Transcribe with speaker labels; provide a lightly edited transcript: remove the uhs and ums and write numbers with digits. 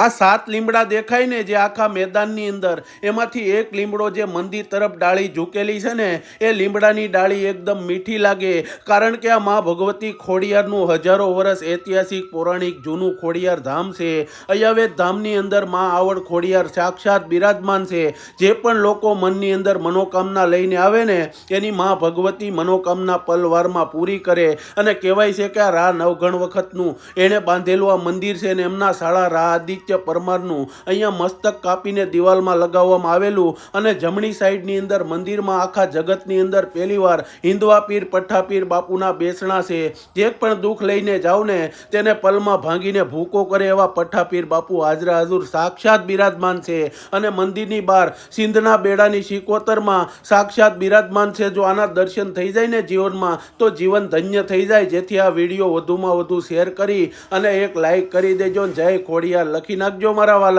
Speaker 1: આ 7 લીમડા દેખાય ને જે આખા મેદાનની અંદર, એમાંથી એક લીમડો જે મંદિર તરફ ડાળી ઝૂકેલી છે ને, એ લીમડાની ડાળી એકદમ મીઠી લાગે. કારણ કે આ માં ભગવતી ખોડિયારનું હજારો વર્ષ ઐતિહાસિક પૌરાણિક જૂનું ખોડિયાર ધામ છે. અયાવેદ ધામની અંદર માં આવડ ખોડિયાર સાક્ષાત બિરાજમાન છે. જે પણ લોકો મનની અંદર મનોકામના લઈને આવે ને, એની માં ભગવતી મનોકામના પલવારમાં પૂરી કરે. અને કહેવાય છે કે આ રા નવઘણ વખતનું એણે બાંધેલું આ મંદિર છે ને, એમના શાળા રા આદિત્ય પરમારનું અહીંયા મસ્તક કાપીને દિવાલમાં લગાવવામાં આવેલું. અને જમણી સાઈડની અંદર મંદિરમાં આખા જગતની અંદર પહેલીવાર હિન્દવા પીર પઠ્ઠા પીર બાપુના બેસણા છે. જે પણ દુઃખ લઈને જાવ ને તેને પલમાં ભાંગીને ભૂકો કરે એવા પઠ્ઠા પીર બાપુ હાજરા હજુર સાક્ષાત બિરાજમાન છે. અને મંદિરની બહાર સિંધના બેડાની શિકોતરમાં સાક્ષાત બિરાજમાન છે. જો આના દર્શન થઈ જાય ને જીવનમાં, તો જીવન ધન્ય થઈ જાય. જેથી આ વિડીયો વધુમાં વધુ શેર કરી અને એક લાઈક કરી દેજો. જય ખોડિયાર લખી નાખજો મારા વાલા.